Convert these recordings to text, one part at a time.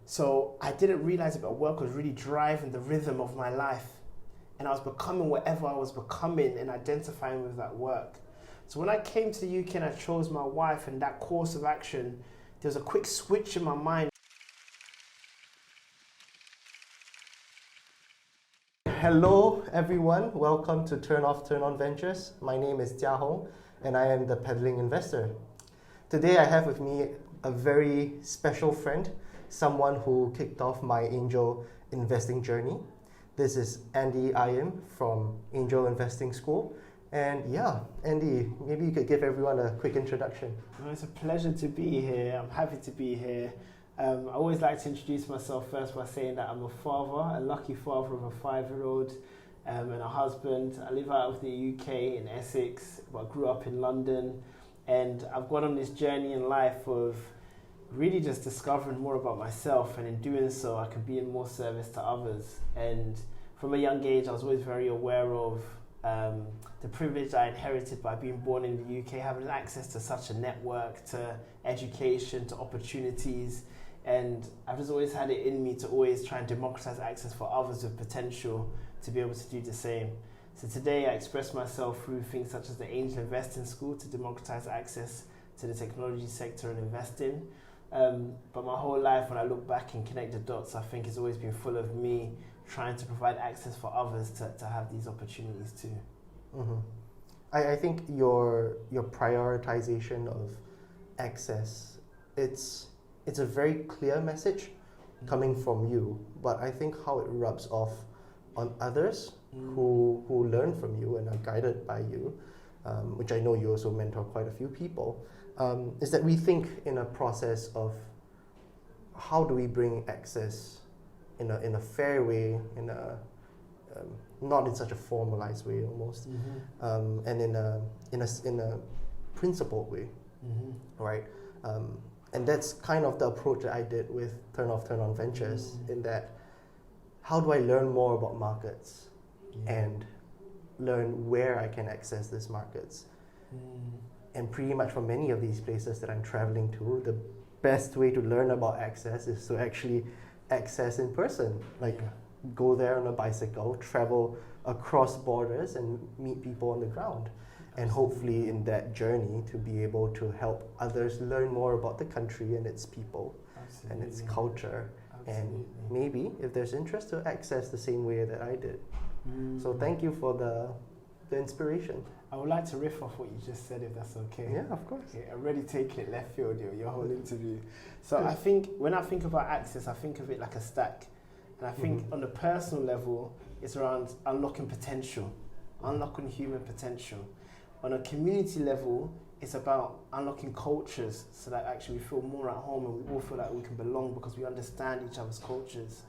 So I didn't realize it, but work was really driving the rhythm of my life. And I was becoming whatever I was becoming and identifying with that work. So when I came to the UK and I chose my wife and that course of action, there was a quick switch in my mind. Hello everyone, welcome to Turn Off, Turn On Ventures. My name is Jia-Hong and I am the peddling investor. Today I have with me a very special friend, someone who kicked off my angel investing journey. This is Ayim from Angel Investing School. And yeah, Andy, maybe you could give everyone a quick introduction. Well, it's a pleasure to be here. I'm happy to be here. I always like to introduce myself first by saying that I'm a father, a lucky father of a 5-year-old and a husband. I live out of the UK in Essex, but I grew up in London. And I've gone on this journey in life of really just discovering more about myself, and in doing so I can be in more service to others. And from a young age I was always very aware of the privilege I inherited by being born in the UK, having access to such a network, to education, to opportunities, and I've just always had it in me to always try and democratize access for others with potential to be able to do the same. So today I express myself through things such as the Angel Investing School to democratize access to the technology sector and investing. But my whole life, when I look back and connect the dots, I think it's always been full of me trying to provide access for others to have these opportunities too. Mm-hmm. I think your prioritization of access, it's a very clear message coming from you, but I think how it rubs off on others who learn from you and are guided by you, which I know you also mentor quite a few people, is that we think in a process of how do we bring access in a fair way, in a not in such a formalized way almost, and in a principled way, right? And that's kind of the approach that I did with Turn Off, Turn On Ventures, in that how do I learn more about markets and learn where I can access these markets. And pretty much from many of these places that I'm traveling to, the best way to learn about access is to actually access in person. Like go there on a bicycle, travel across borders and meet people on the ground. And hopefully in that journey to be able to help others learn more about the country and its people and its culture. And maybe, if there's interest, to access the same way that I did. So thank you for the inspiration. I would like to riff off what you just said, if that's okay. Yeah, of course. Okay, I'm already taking it left field, your whole interview. So I think, when I think about access, I think of it like a stack. And I think on the personal level, it's around unlocking potential, unlocking human potential. On a community level, it's about unlocking cultures so that actually we feel more at home and we all feel like we can belong because we understand each other's cultures.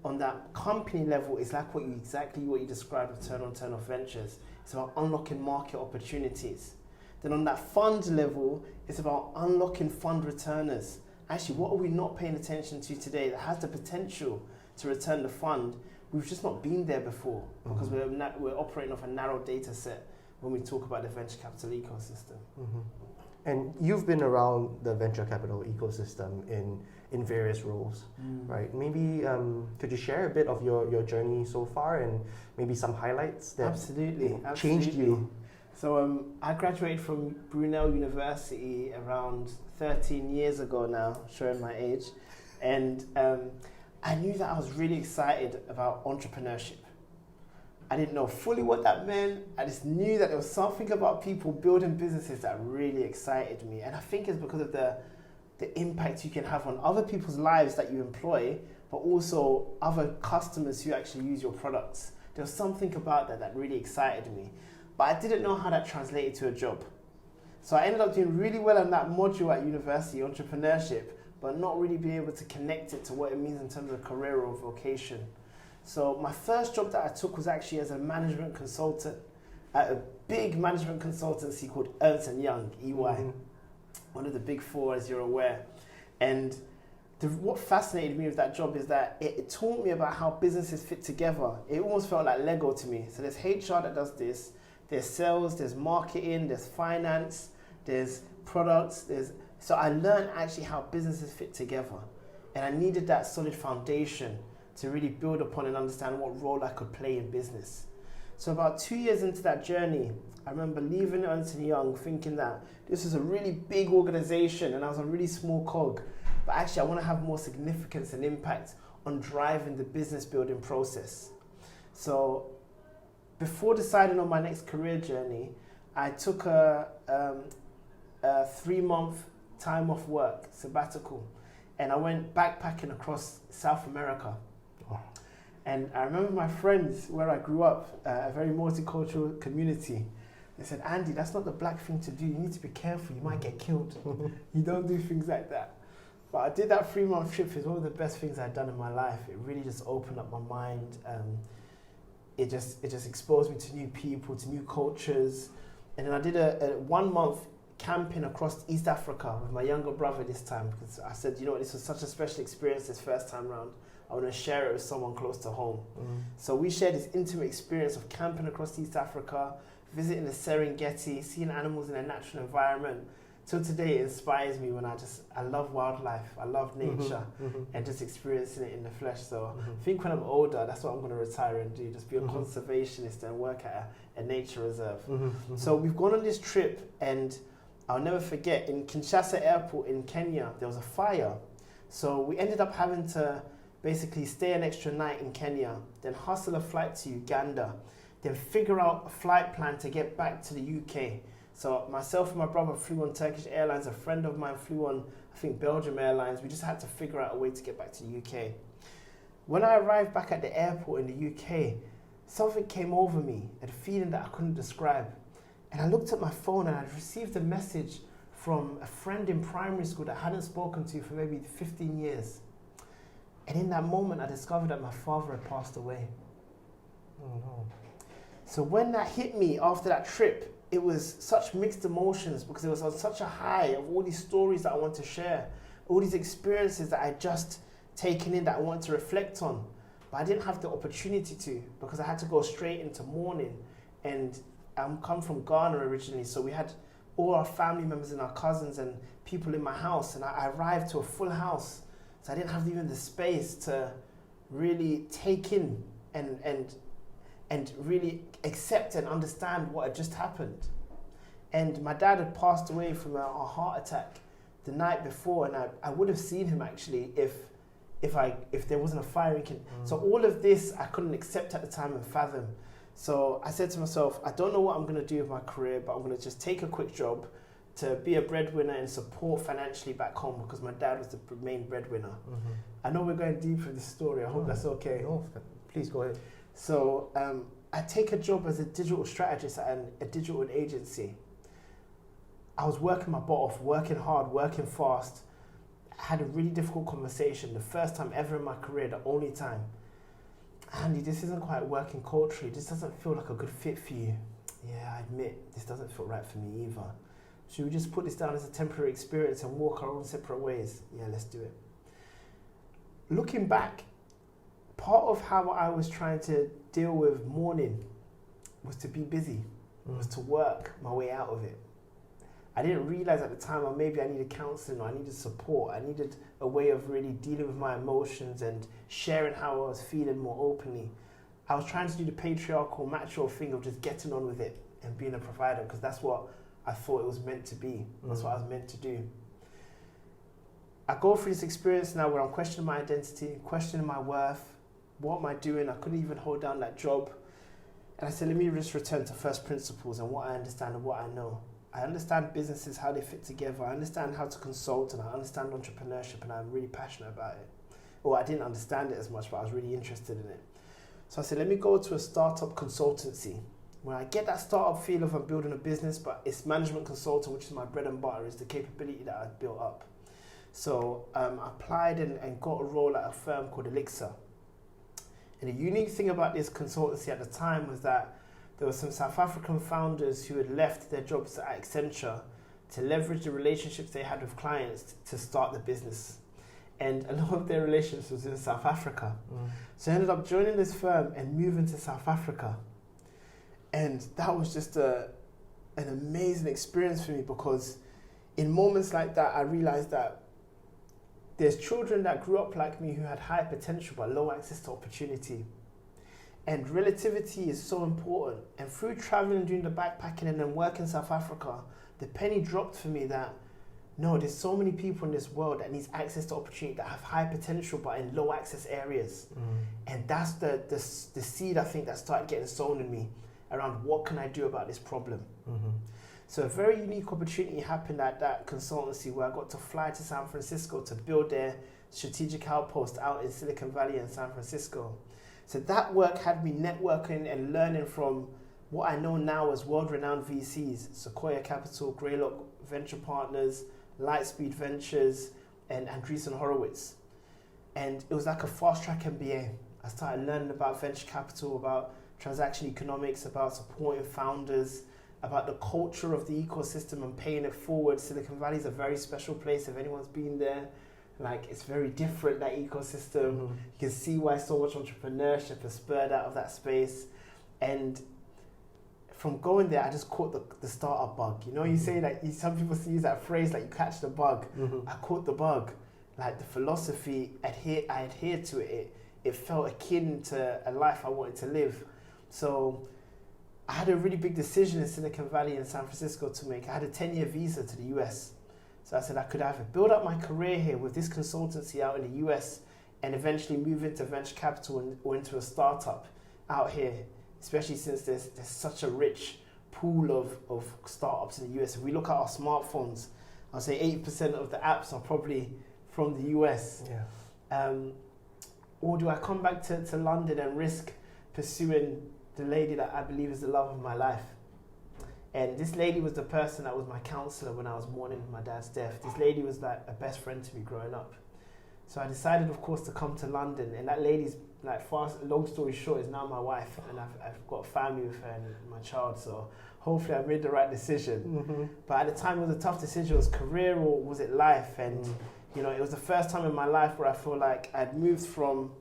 On that company level, it's like exactly what you described with Turn On, Turn Off Ventures. It's about unlocking market opportunities. Then on that fund level, it's about unlocking fund returners. Actually, what are we not paying attention to today that has the potential to return the fund? We've just not been there before because we're operating off a narrow data set when we talk about the venture capital ecosystem. And you've been around the venture capital ecosystem in various roles, right? Maybe could you share a bit of your journey so far and maybe some highlights that Absolutely. changed you? So I graduated from Brunel University around 13 years ago now, showing my age. And I knew that I was really excited about entrepreneurship. I didn't know fully what that meant. I just knew that there was something about people building businesses that really excited me. And I think it's because of the impact you can have on other people's lives that you employ, but also other customers who actually use your products. There was something about that really excited me. But I didn't know how that translated to a job. So I ended up doing really well on that module at university, entrepreneurship, but not really being able to connect it to what it means in terms of career or vocation. So my first job that I took was actually as a management consultant at a big management consultancy called Ernst & Young, EY, one of the big four, as you're aware. And what fascinated me with that job is that it taught me about how businesses fit together. It almost felt like Lego to me. So there's HR that does this, there's sales, there's marketing, there's finance, there's products, so I learned actually how businesses fit together. And I needed that solid foundation to really build upon and understand what role I could play in business. So about 2 years into that journey, I remember leaving Ernst & Young thinking that this was a really big organization and I was a really small cog. But actually, I want to have more significance and impact on driving the business building process. So before deciding on my next career journey, I took a 3-month time off work, sabbatical, and I went backpacking across South America. Oh. And I remember my friends where I grew up, a very multicultural community. They said, Andy, that's not the black thing to do. You need to be careful. You might get killed. You don't do things like that. But I did that 3-month trip. It was one of the best things I'd done in my life. It really just opened up my mind. It just exposed me to new people, to new cultures. And then I did a 1-month camping across East Africa with my younger brother this time, because I said, you know what, this was such a special experience this first time round. I want to share it with someone close to home. So we shared this intimate experience of camping across East Africa, visiting the Serengeti, seeing animals in a natural environment. Till today, it inspires me when I love wildlife, I love nature, and just experiencing it in the flesh. So I think when I'm older, that's what I'm going to retire and do, just be a conservationist and work at a nature reserve. So we've gone on this trip, and I'll never forget, in Kinshasa Airport in Kenya, there was a fire. So we ended up having to basically stay an extra night in Kenya, then hustle a flight to Uganda, then figure out a flight plan to get back to the UK. So myself and my brother flew on Turkish Airlines, a friend of mine flew on, I think, Belgium Airlines. We just had to figure out a way to get back to the UK. When I arrived back at the airport in the UK, something came over me, a feeling that I couldn't describe. And I looked at my phone and I'd received a message from a friend in primary school that I hadn't spoken to for maybe 15 years. And in that moment, I discovered that my father had passed away. Oh no. So when that hit me after that trip, it was such mixed emotions, because it was on such a high of all these stories that I want to share, all these experiences that I just taken in that I wanted to reflect on. But I didn't have the opportunity to, because I had to go straight into mourning. And I'm come from Ghana originally, so we had all our family members and our cousins and people in my house, and I arrived to a full house. So I didn't have even the space to really take in and really accept and understand what had just happened. And my dad had passed away from a heart attack the night before, and I would have seen him actually if there wasn't a fire in Kenya. So all of this I couldn't accept at the time and fathom. So I said to myself, I don't know what I'm going to do with my career, but I'm going to just take a quick job to be a breadwinner and support financially back home, because my dad was the main breadwinner. I know we're going deep with this story. I hope that's okay. No, please go ahead. So I take a job as a digital strategist at a digital agency. I was working my butt off, working hard, working fast. I had a really difficult conversation, the first time ever in my career, the only time. Andy, this isn't quite working culturally. This doesn't feel like a good fit for you. Yeah, I admit, this doesn't feel right for me either. Should we just put this down as a temporary experience and walk our own separate ways? Yeah, let's do it. Looking back, part of how I was trying to deal with mourning was to be busy, was to work my way out of it. I didn't realize at the time, or maybe I needed counseling, or I needed support. I needed a way of really dealing with my emotions and sharing how I was feeling more openly. I was trying to do the patriarchal, macho thing of just getting on with it and being a provider, because that's what I thought it was meant to be. That's what I was meant to do. I go through this experience now where I'm questioning my identity, questioning my worth. What am I doing? I couldn't even hold down that job. And I said, let me just return to first principles and what I understand and what I know. I understand businesses, how they fit together. I understand how to consult, and I understand entrepreneurship, and I'm really passionate about it. Well, I didn't understand it as much, but I was really interested in it. So I said, let me go to a startup consultancy where I get that startup feel of I'm building a business, but it's management consulting, which is my bread and butter, is the capability that I've built up. So I applied and got a role at a firm called Elixir. And the unique thing about this consultancy at the time was that there were some South African founders who had left their jobs at Accenture to leverage the relationships they had with clients to start the business. And a lot of their relationships was in South Africa. So I ended up joining this firm and moving to South Africa. And that was just an amazing experience for me, because in moments like that, I realized that there's children that grew up like me who had high potential but low access to opportunity. And relativity is so important. And through traveling, doing the backpacking and then work in South Africa, the penny dropped for me that no, there's so many people in this world that needs access to opportunity, that have high potential but in low access areas. And that's the seed, I think, that started getting sown in me around what can I do about this problem. So a very unique opportunity happened at that consultancy where I got to fly to San Francisco to build their strategic outpost out in Silicon Valley and San Francisco. So that work had me networking and learning from what I know now as world-renowned VCs, Sequoia Capital, Greylock Venture Partners, Lightspeed Ventures, and Andreessen Horowitz. And it was like a fast-track MBA. I started learning about venture capital, about transaction economics, about supporting founders, about the culture of the ecosystem and paying it forward. Silicon Valley is a very special place. If anyone's been there, like, it's very different, that ecosystem. You can see why so much entrepreneurship has spurred out of that space. And from going there, I just caught the startup bug. You know, you say, like, some people use that phrase, like, you catch the bug. I caught the bug. Like, the philosophy, I adhered to it. It felt akin to a life I wanted to live. So I had a really big decision in Silicon Valley and San Francisco to make. I had a 10-year visa to the US. So I said I could either build up my career here with this consultancy out in the US and eventually move into venture capital or into a startup out here, especially since there's such a rich pool of startups in the US. If we look at our smartphones, I'll say 80% of the apps are probably from the US. Or do I come back to London and risk pursuing the lady that I believe is the love of my life? And this lady was the person that was my counselor when I was mourning my dad's death. This lady was like a best friend to me growing up. So I decided, of course, to come to London. And that lady's, like, long story short, is now my wife. And I've got a family with her and my child. So hopefully I made the right decision. But at the time, it was a tough decision. Was career or was it life? And, you know, it was the first time in my life where I feel like I'd moved from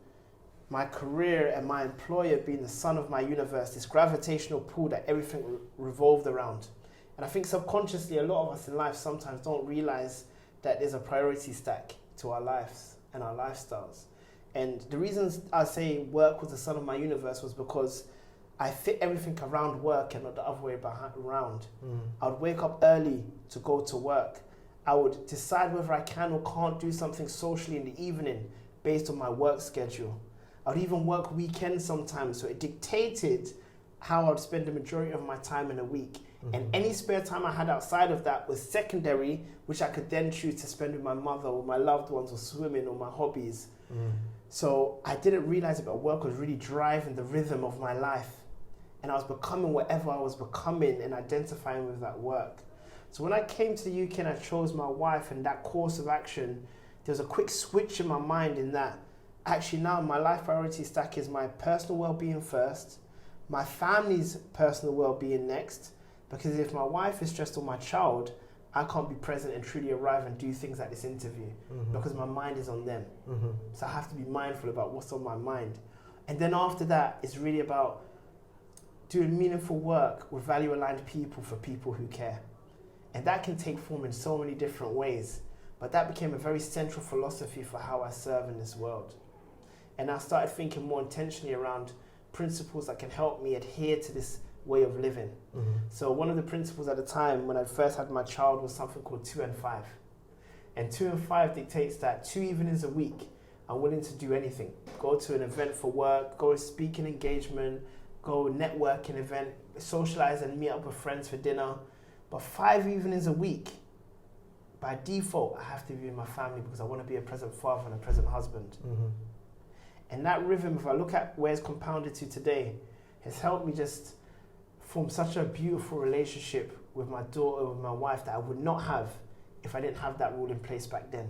my career and my employer being the sun of my universe, this gravitational pull that everything revolved around. And I think subconsciously, a lot of us in life sometimes don't realize that there's a priority stack to our lives and our lifestyles. And the reasons I say work was the sun of my universe was because I fit everything around work and not the other way around. I would wake up early to go to work. I would decide whether I can or can't do something socially in the evening based on my work schedule. I would even work weekends sometimes, so it dictated how I would spend the majority of my time in a week. And any spare time I had outside of that was secondary, which I could then choose to spend with my mother or my loved ones or swimming or my hobbies. So I didn't realize it, but work was really driving the rhythm of my life. And I was becoming whatever I was becoming and identifying with that work. So when I came to the UK and I chose my wife and that course of action, there was a quick switch in my mind in that actually now my life priority stack is my personal well-being first, my family's personal well-being next, because if my wife is stressed or my child, I can't be present and truly arrive and do things like this interview because my mind is on them. So I have to be mindful about what's on my mind. And then after that, it's really about doing meaningful work with value-aligned people for people who care. And that can take form in so many different ways, but that became a very central philosophy for how I serve in this world. And I started thinking more intentionally around principles that can help me adhere to this way of living. So one of the principles at the time when I first had my child was something called 2 and 5. And 2 and 5 dictates that 2 evenings a week, I'm willing to do anything. Go to an event for work, go to a speaking engagement, go networking event, socialize and meet up with friends for dinner. But 5 evenings a week, by default, I have to be with my family because I want to be a present father and a present husband. And that rhythm, if I look at where it's compounded to today, has helped me just form such a beautiful relationship with my daughter, with my wife, that I would not have if I didn't have that rule in place back then.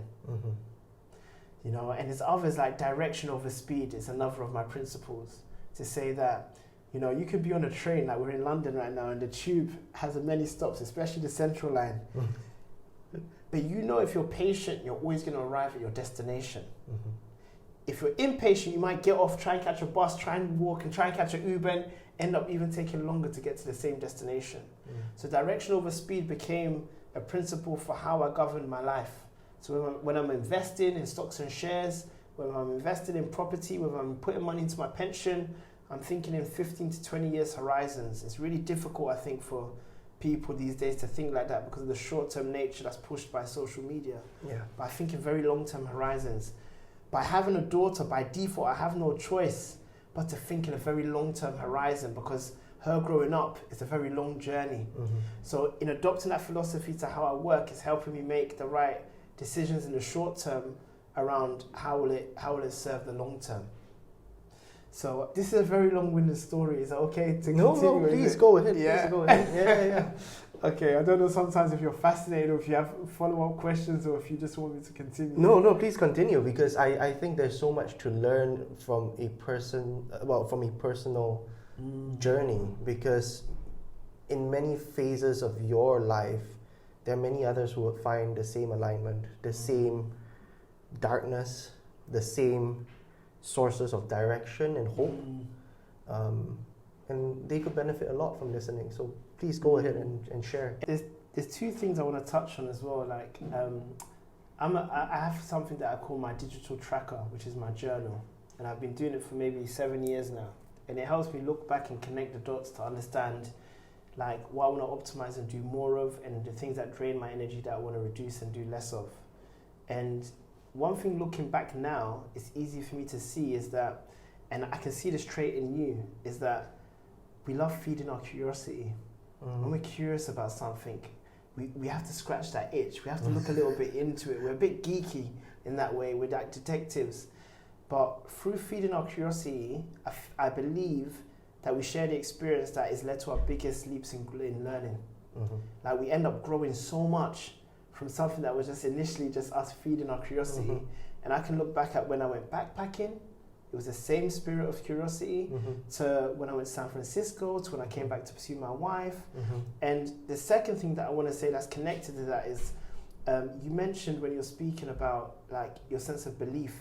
You know, and there's others like direction over speed is another of my principles, to say that, you know, you could be on a train, like we're in London right now, and the tube has many stops, especially the Central Line. But you know, if you're patient, you're always going to arrive at your destination. If you're impatient, you might get off, try and catch a bus, try and walk, and try and catch an Uber, and end up even taking longer to get to the same destination. So direction over speed became a principle for how I governed my life. So when I'm investing in stocks and shares, when I'm investing in property, when I'm putting money into my pension, I'm thinking in 15 to 20 years horizons. It's really difficult, I think, for people these days to think like that because of the short-term nature that's pushed by social media. Yeah. But I think in very long-term horizons. By having a daughter, by default, I have no choice but to think in a very long-term horizon because her growing up is a very long journey. Mm-hmm. So in adopting that philosophy to how I work, it's helping me make the right decisions in the short term around how will it serve the long term. So this is a very long-winded story. Is that okay to continue? No, please go ahead. Yeah. Please go ahead. Yeah. Okay, I don't know sometimes if you're fascinated or if you have follow-up questions or if you just want me to continue. No, please continue because I think there's so much to learn from a personal journey because in many phases of your life, there are many others who would find the same alignment, the same darkness, the same sources of direction and hope. And they could benefit a lot from listening. So please go ahead and share. There's two things I want to touch on as well. Like, I have something that I call my digital tracker, which is my journal. And I've been doing it for maybe 7 years now. And it helps me look back and connect the dots to understand like what I want to optimize and do more of and the things that drain my energy that I want to reduce and do less of. And one thing looking back now, it's easy for me to see is that, and I can see this trait in you, is that we love feeding our curiosity. When we're curious about something, we have to scratch that itch. We have to look a little bit into it. We're a bit geeky in that way. We're like detectives. But through feeding our curiosity, I believe that we share the experience that has led to our biggest leaps in learning. Like we end up growing so much from something that was just initially just us feeding our curiosity. And I can look back at when I went backpacking, it was the same spirit of curiosity to when I went to San Francisco, to when I came back to pursue my wife. And the second thing that I want to say that's connected to that is you mentioned when you're speaking about like your sense of belief.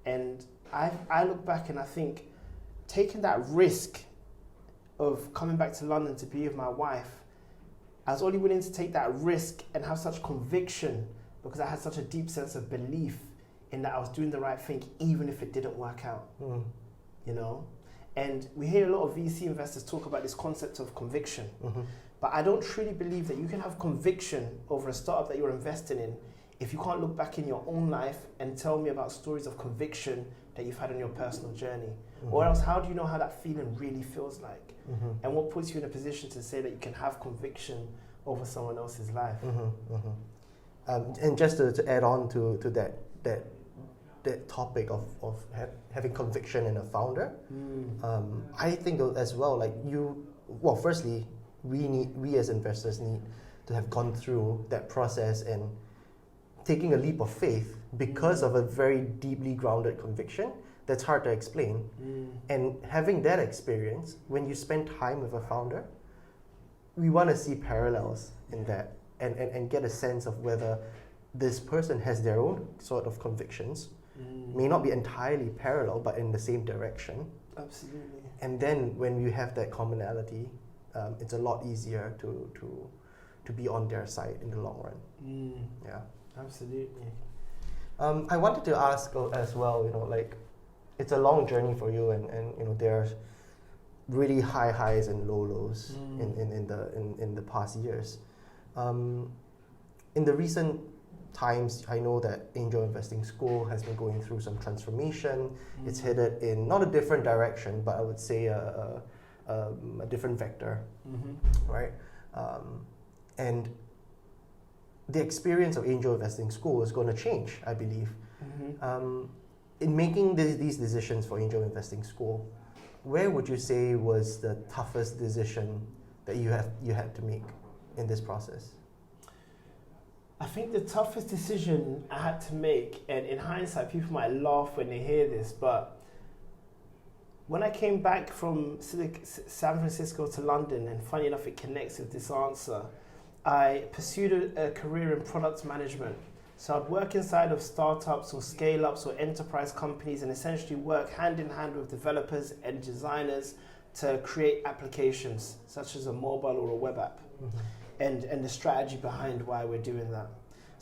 And I look back and I think taking that risk of coming back to London to be with my wife, I was only willing to take that risk and have such conviction because I had such a deep sense of belief in that I was doing the right thing even if it didn't work out, you know? And we hear a lot of VC investors talk about this concept of conviction, but I don't truly believe that you can have conviction over a startup that you're investing in if you can't look back in your own life and tell me about stories of conviction that you've had on your personal journey. Or else how do you know how that feeling really feels like? And what puts you in a position to say that you can have conviction over someone else's life? And just to add on to that topic of having conviction in a founder, I think as well, like firstly, we as investors need to have gone through that process and taking a leap of faith because of a very deeply grounded conviction that's hard to explain. And having that experience, when you spend time with a founder, we want to see parallels in that and get a sense of whether this person has their own sort of convictions, may not be entirely parallel, but in the same direction. Absolutely. And then when you have that commonality, it's a lot easier to be on their side in the long run. Yeah. Absolutely. I wanted to ask as well, like it's a long journey for you, and there's really high highs and low lows in the past years. In the recent times, I know that Angel Investing School has been going through some transformation. It's headed in not a different direction, but I would say a different vector, right? And the experience of Angel Investing School is going to change, I believe. In making these decisions for Angel Investing School, where would you say was the toughest decision that you had to make in this process? I think the toughest decision I had to make, and in hindsight, people might laugh when they hear this, but when I came back from San Francisco to London, and funny enough, it connects with this answer, I pursued a career in product management. So I'd work inside of startups or scale-ups or enterprise companies and essentially work hand in hand with developers and designers to create applications such as a mobile or a web app and the strategy behind why we're doing that.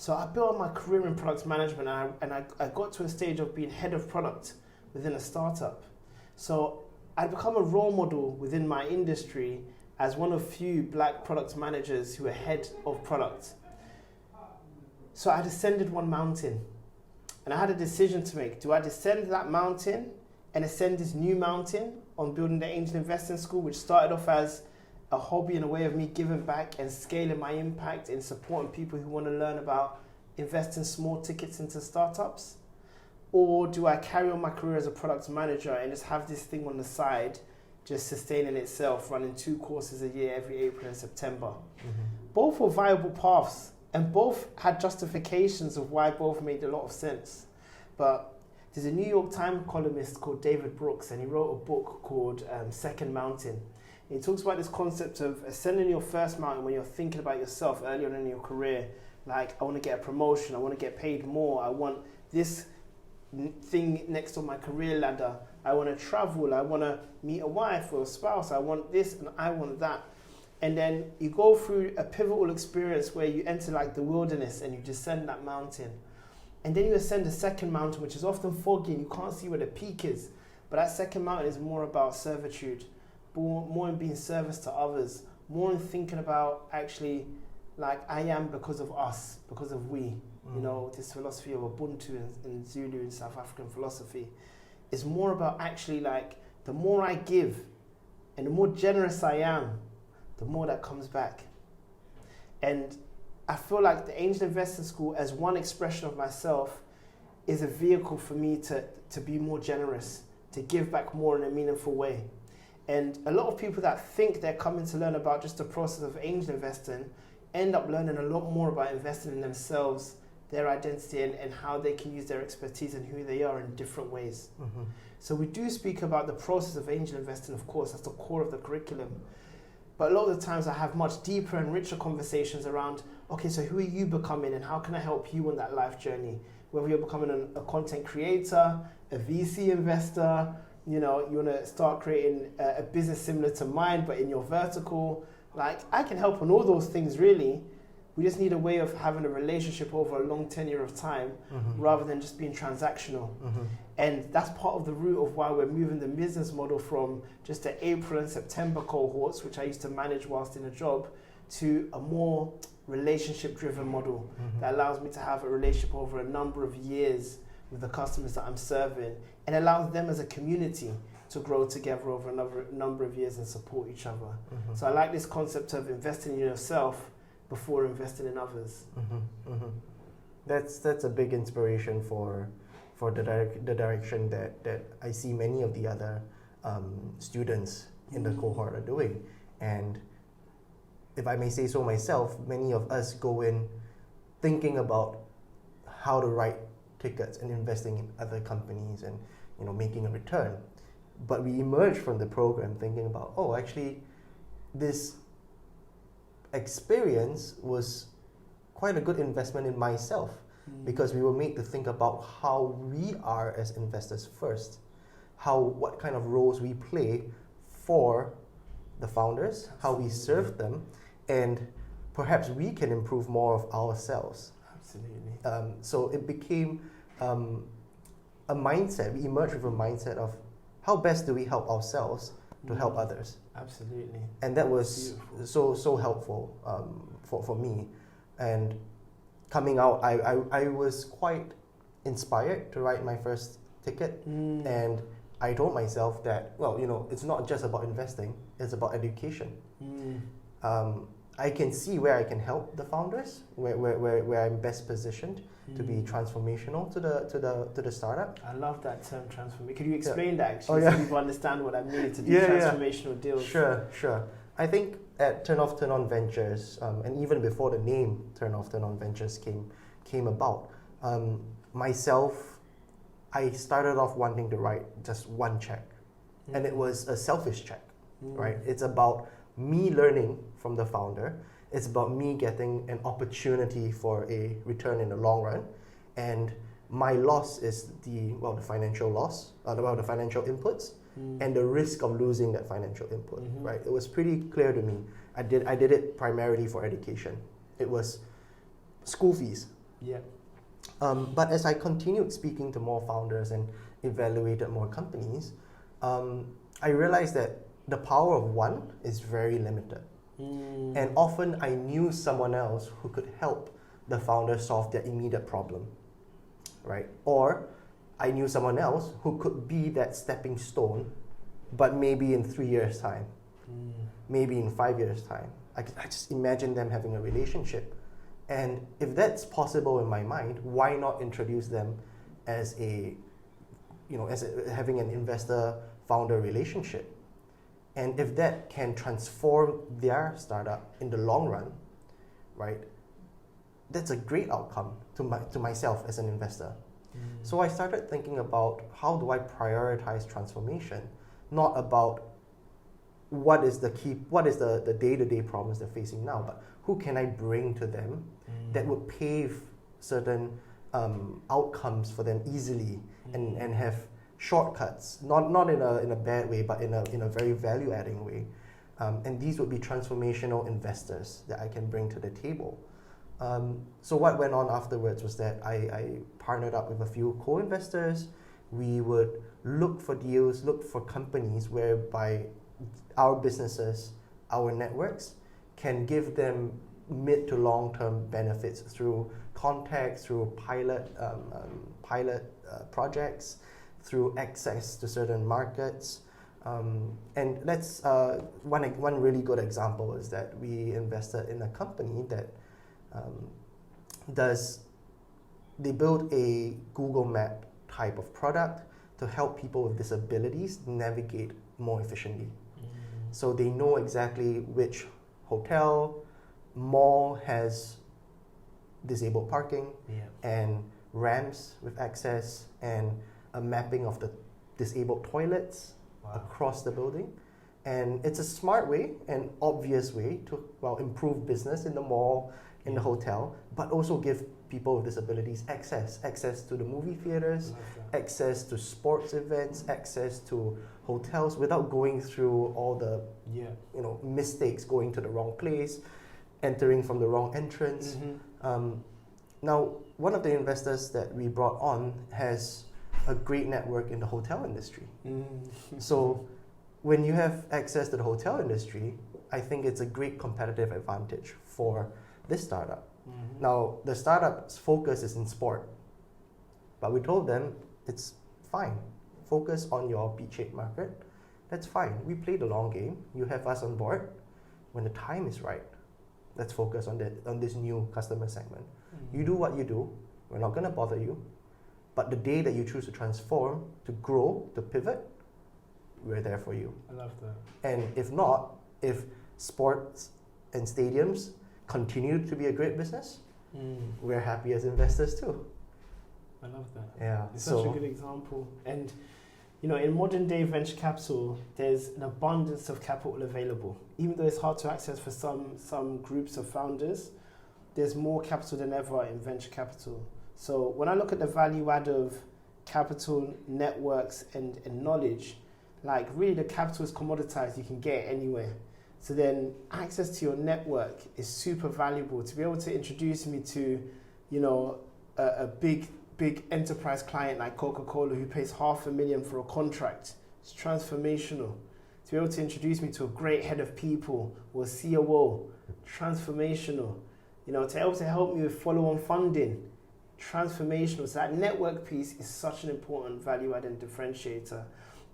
So I built my career in product management, and I got to a stage of being head of product within a startup. So I'd become a role model within my industry as one of few black product managers who were head of product. So I descended one mountain, and I had a decision to make. Do I descend that mountain and ascend this new mountain on building the Angel Investing School, which started off as a hobby and a way of me giving back and scaling my impact in supporting people who want to learn about investing small tickets into startups? Or do I carry on my career as a product manager and just have this thing on the side, just sustaining itself, running 2 courses a year every April and September? Mm-hmm. Both were viable paths, and both had justifications of why both made a lot of sense. But there's a New York Times columnist called David Brooks, and he wrote a book called Second Mountain. And he talks about this concept of ascending your first mountain when you're thinking about yourself early on in your career. Like, I want to get a promotion, I want to get paid more, I want this thing next on my career ladder, I want to travel, I want to meet a wife or a spouse, I want this and I want that. And then you go through a pivotal experience where you enter like the wilderness and you descend that mountain. And then you ascend a second mountain, which is often foggy and you can't see where the peak is. But that second mountain is more about servitude, more in being service to others, more in thinking about actually like I am because of us, because of we. You know, this philosophy of Ubuntu in Zulu and South African philosophy is more about actually like the more I give and the more generous I am, the more that comes back. And I feel like the Angel Investing School, as one expression of myself, is a vehicle for me to be more generous, to give back more in a meaningful way. And a lot of people that think they're coming to learn about just the process of angel investing end up learning a lot more about investing in themselves, their identity, and how they can use their expertise and who they are in different ways. Mm-hmm. So we do speak about the process of angel investing, of course, that's the core of the curriculum. But a lot of the times I have much deeper and richer conversations around, okay, so who are you becoming and how can I help you on that life journey? Whether you're becoming a content creator, a VC investor, you know, you want to start creating a business similar to mine, but in your vertical. Like, I can help on all those things, really. We just need a way of having a relationship over a long tenure of time, rather than just being transactional. And that's part of the root of why we're moving the business model from just the April and September cohorts, which I used to manage whilst in a job, to a more relationship-driven model that allows me to have a relationship over a number of years with the customers that I'm serving, and allows them as a community to grow together over a number of years and support each other. So I like this concept of investing in yourself before investing in others. That's a big inspiration for the direction that I see many of the other students in the cohort are doing. And if I may say so myself, many of us go in thinking about how to write tickets and investing in other companies and, you know, making a return. But we emerge from the program thinking about, oh, actually, this experience was quite a good investment in myself, because we were made to think about how we are as investors first, what kind of roles we play for the founders, how we serve them, and perhaps we can improve more of ourselves. Absolutely. So it became a mindset. We emerged with a mindset of how best do we help ourselves to help others. Absolutely. And that was so helpful for me. And coming out, I was quite inspired to write my first ticket. And I told myself that, well, you know, it's not just about investing, it's about education. I can see where I can help the founders, where I'm best positioned to be transformational to the startup. I love that term, transformation. Could you explain that actually, so people understand what I mean to do transformational deals? Sure. I think at Turn On Ventures, and even before the name Turn On Ventures came about, myself, I started off wanting to write just one check, and it was a selfish check, right? It's about me learning from the founder. It's about me getting an opportunity for a return in the long run, and my loss is the financial loss, the financial inputs, and the risk of losing that financial input. Right? It was pretty clear to me. I did it primarily for education. It was school fees. Yeah. But as I continued speaking to more founders and evaluated more companies, I realized that the power of one is very limited. And often I knew someone else who could help the founder solve their immediate problem, right? Or I knew someone else who could be that stepping stone, but maybe in 3 years' time, maybe in 5 years' time. I just imagine them having a relationship. And if that's possible in my mind, why not introduce them as having an investor-founder relationship? And if that can transform their startup in the long run, right, that's a great outcome to myself as an investor. So I started thinking about how do I prioritize transformation, not about what is the day-to-day problems they're facing now, but who can I bring to them that would pave certain outcomes for them easily and have shortcuts, not in a bad way, but in a very value-adding way. And these would be transformational investors that I can bring to the table. So what went on afterwards was that I partnered up with a few co-investors. We would look for deals, look for companies whereby our businesses, our networks, can give them mid to long-term benefits through contacts, through pilot projects, through access to certain markets. And let's one really good example is that we invested in a company that they build a Google Map type of product to help people with disabilities navigate more efficiently. So they know exactly which hotel, mall has disabled parking, and ramps with access, and a mapping of the disabled toilets across the building. And it's a smart way and obvious way to improve business in the mall, in the hotel, but also give people with disabilities access to the movie theaters, access to sports events, access to hotels without going through all the mistakes, going to the wrong place, entering from the wrong entrance. Now, one of the investors that we brought on has a great network in the hotel industry. So when you have access to the hotel industry, I think it's a great competitive advantage for this startup. Now, the startup's focus is in sport, but we told them it's fine. Focus on your beachhead market. That's fine. We play the long game. You have us on board. When the time is right, let's focus on this new customer segment. You do what you do. We're not going to bother you. But the day that you choose to transform, to grow, to pivot, we're there for you. I love that. And if not, if sports and stadiums continue to be a great business, we're happy as investors too. I love that. Yeah. It's such a good example. And in modern day venture capital, there's an abundance of capital available. Even though it's hard to access for some groups of founders, there's more capital than ever in venture capital. So when I look at the value add of capital, networks, and knowledge, like really the capital is commoditized, you can get it anywhere. So then access to your network is super valuable. To be able to introduce me to, a big enterprise client like Coca-Cola who pays $500,000 for a contract, it's transformational. To be able to introduce me to a great head of people or COO, transformational. To be able to help me with follow-on funding, transformational. So that network piece is such an important value-add and differentiator.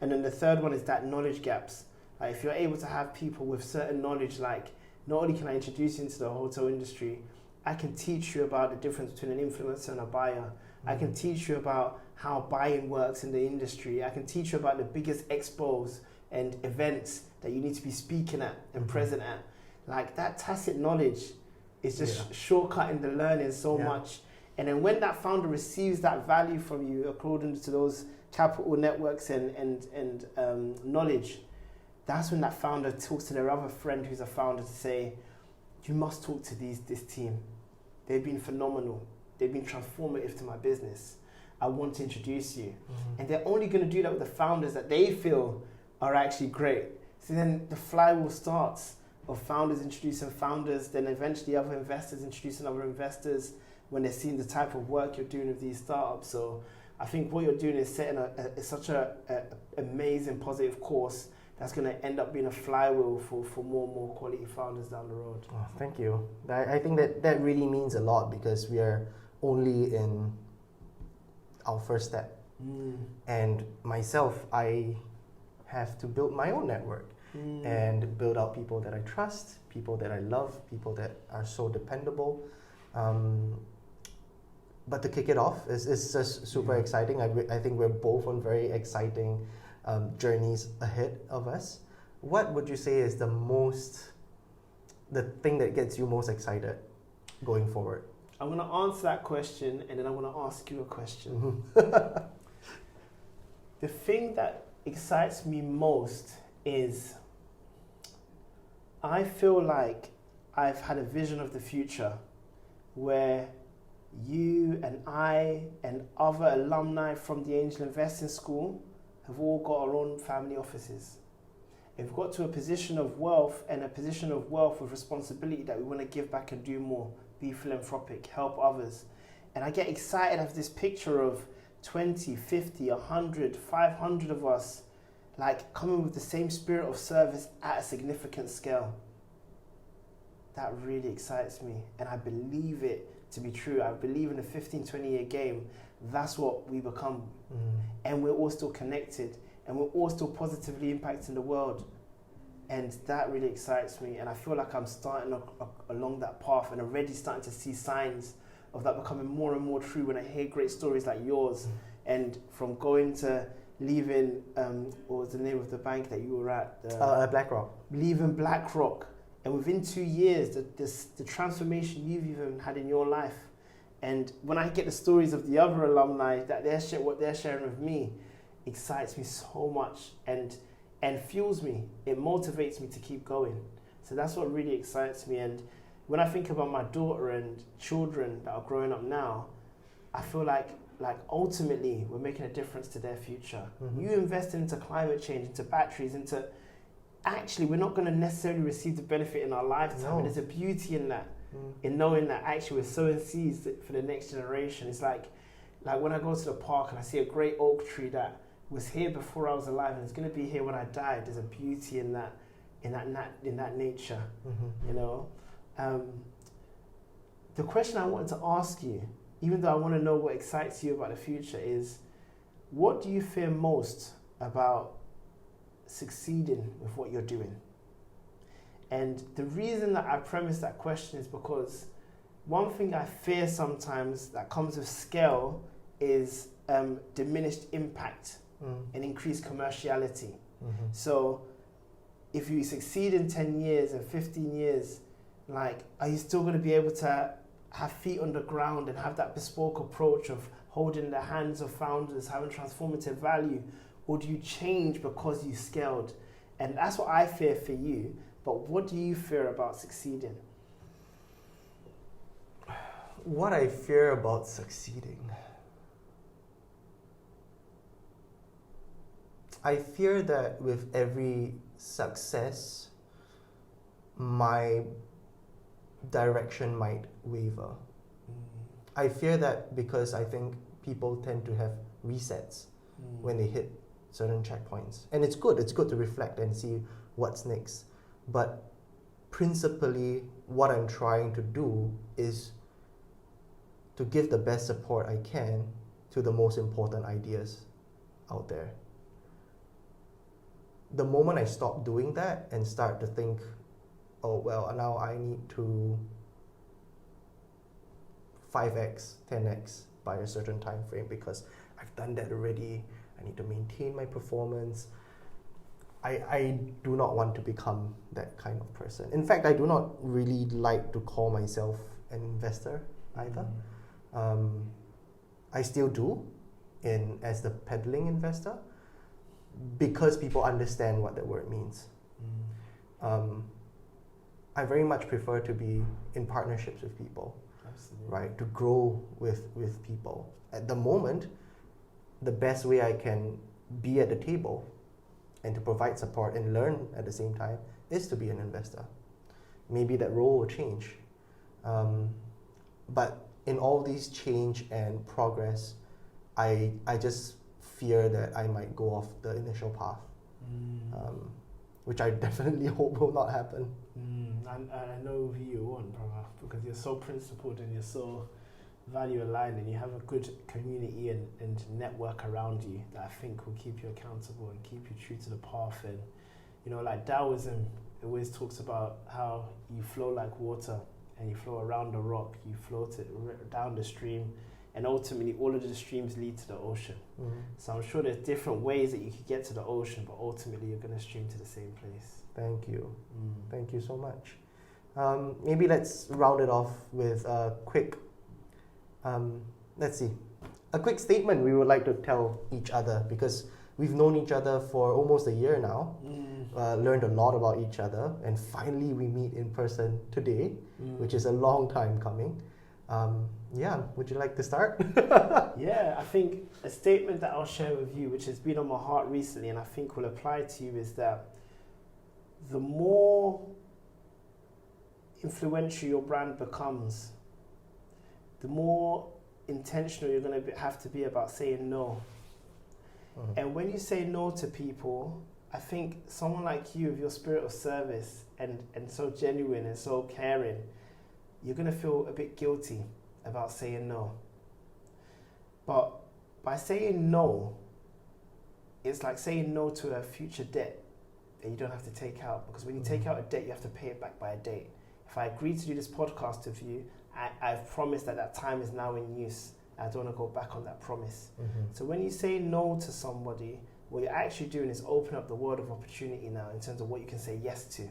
And then the third one is that knowledge gaps. Like if you're able to have people with certain knowledge, like not only can I introduce you into the hotel industry, I can teach you about the difference between an influencer and a buyer. I can teach you about how buying works in the industry. I can teach you about the biggest expos and events that you need to be speaking at and present at. Like that tacit knowledge is just shortcutting the learning so much. And then when that founder receives that value from you according to those capital networks and knowledge, that's when that founder talks to their other friend who's a founder to say, you must talk to this team. They've been phenomenal. They've been transformative to my business. I want to introduce you. And they're only going to do that with the founders that they feel are actually great. So then the flywheel starts of founders introducing founders, then eventually other investors introducing other investors. when they're seeing the type of work you're doing with these startups. So I think what you're doing is setting such a amazing positive course that's going to end up being a flywheel for more and more quality founders down the road. Oh, thank you. I think that really means a lot because we are only in our first step. And myself, I have to build my own network and build out people that I trust, people that I love, people that are so dependable. But to kick it off, it's just super exciting. I think we're both on very exciting journeys ahead of us. What would you say is the thing that gets you most excited going forward? I'm going to answer that question and then I'm going to ask you a question. The thing that excites me most is I feel like I've had a vision of the future where you and I and other alumni from the Angel Investing School have all got our own family offices. We've got to a position of wealth and a position of wealth with responsibility that we want to give back and do more, be philanthropic, help others. And I get excited of this picture of 20, 50, 100, 500 of us like coming with the same spirit of service at a significant scale. That really excites me and I believe it to be true. I believe in a 15, 20-year game, that's what we become. And we're all still connected and we're all still positively impacting the world. And that really excites me. And I feel like I'm starting along that path and already starting to see signs of that becoming more and more true when I hear great stories like yours. And from going to leaving, what was the name of the bank that you were at? BlackRock. Leaving BlackRock. And within 2 years, the transformation you've even had in your life. And when I get the stories of the other alumni, that what they're sharing with me, excites me so much and fuels me. It motivates me to keep going. So that's what really excites me. And when I think about my daughter and children that are growing up now, I feel like ultimately we're making a difference to their future. You invest into climate change, into batteries, into... Actually, we're not going to necessarily receive the benefit in our lifetime. No. And there's a beauty in that, in knowing that actually we're sowing seeds for the next generation. It's like when I go to the park and I see a great oak tree that was here before I was alive and it's going to be here when I die. There's a beauty in that nature, you know. The question I wanted to ask you, even though I want to know what excites you about the future, is what do you fear most about succeeding with what you're doing? And the reason that I premise that question is because one thing I fear sometimes that comes with scale is diminished impact and increased commerciality. So if you succeed in 10 years and 15 years, like, are you still going to be able to have feet on the ground and have that bespoke approach of holding the hands of founders, having transformative value? Or do you change because you scaled? And that's what I fear for you. But what do you fear about succeeding? What I fear about succeeding? I fear that with every success, my direction might waver. I fear that because I think people tend to have resets when they hit certain checkpoints. And it's good to reflect and see what's next. But principally, what I'm trying to do is to give the best support I can to the most important ideas out there. The moment I stop doing that and start to think, oh, well, now I need to 5x, 10x by a certain time frame because I've done that already, I need to maintain my performance. I do not want to become that kind of person. In fact, I do not really like to call myself an investor either. I still do as the peddling investor because people understand what that word means. I very much prefer to be in partnerships with people. Absolutely. Right? To grow with people. At the moment, the best way I can be at the table and to provide support and learn at the same time is to be an investor. Maybe that role will change. But in all these change and progress, I just fear that I might go off the initial path, which I definitely hope will not happen. And I know who you want, brother, because you're so principled and you're so value aligned, and you have a good community and network around you that I think will keep you accountable and keep you true to the path. And you know, like Taoism always talks about how you flow like water, and you flow around the rock, you float it down the stream, and ultimately all of the streams lead to the ocean. So I'm sure there's different ways that you could get to the ocean, but ultimately you're going to stream to the same place. Thank you. Thank you so much. Maybe let's round it off with a quick, a quick statement we would like to tell each other, because we've known each other for almost a year now, learned a lot about each other, and finally we meet in person today, which is a long time coming. Would you like to start? Yeah, I think a statement that I'll share with you, which has been on my heart recently and I think will apply to you, is that the more influential your brand becomes, the more intentional you're going to have to be about saying no. And when you say no to people, I think someone like you, with your spirit of service and so genuine and so caring, you're going to feel a bit guilty about saying no. But by saying no, it's like saying no to a future debt that you don't have to take out. Because when you take out a debt, you have to pay it back by a date. If I agree to do this podcast with you, I've promised that time is now in use. I don't want to go back on that promise. So when you say no to somebody, what you're actually doing is open up the world of opportunity now in terms of what you can say yes to.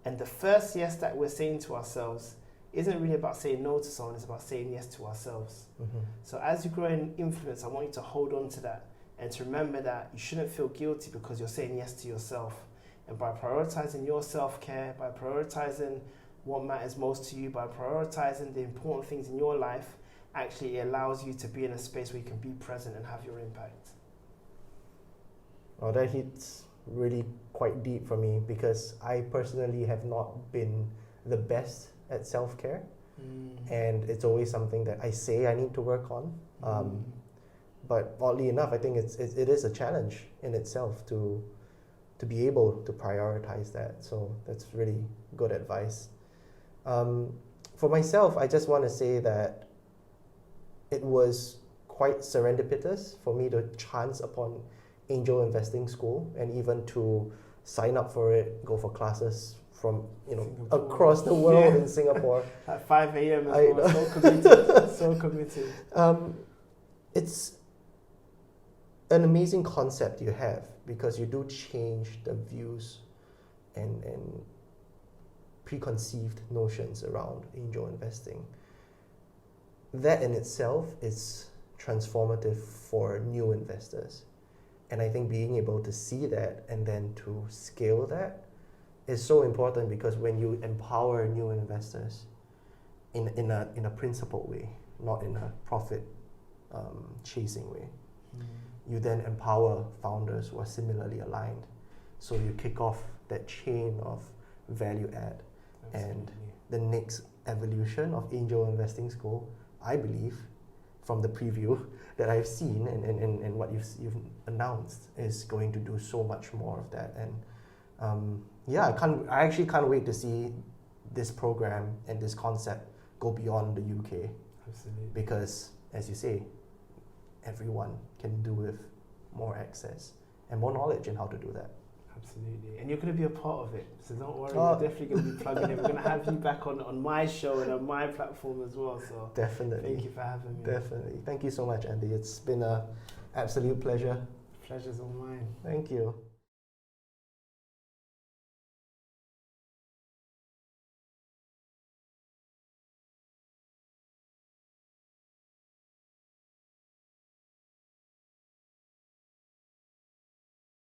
And the first yes that we're saying to ourselves isn't really about saying no to someone, it's about saying yes to ourselves. So as you grow in influence, I want you to hold on to that and to remember that you shouldn't feel guilty because you're saying yes to yourself. And by prioritizing your self-care, by prioritizing what matters most to you, by prioritizing the important things in your life, actually it allows you to be in a space where you can be present and have your impact. Well, that hits really quite deep for me, because I personally have not been the best at self-care, and it's always something that I say I need to work on. But oddly enough, I think it is a challenge in itself to be able to prioritize that. So that's really good advice. For myself, I just want to say that it was quite serendipitous for me to chance upon angel investing school, and even to sign up for it, go for classes from Singapore, across the world in Singapore at 5 a.m. as well. So committed. So committed. It's an amazing concept you have, because you do change the views and preconceived notions around angel investing. That in itself is transformative for new investors. And I think being able to see that and then to scale that is so important, because when you empower new investors in a principled way, not in a profit chasing way, you then empower founders who are similarly aligned. So you kick off that chain of value add. Absolutely. And the next evolution of angel investing school, I believe, from the preview that I've seen and what you've announced, is going to do so much more of that. And I actually can't wait to see this program and this concept go beyond the UK. Absolutely. Because, as you say, everyone can do with more access and more knowledge in how to do that. Absolutely. And you're going to be a part of it, so don't worry, you're definitely going to be plugging in. We're going to have you back on my show and on my platform as well. So definitely. Thank you for having me. Definitely. Thank you so much, Andy. It's been an absolute pleasure. Pleasure's all mine. Thank you.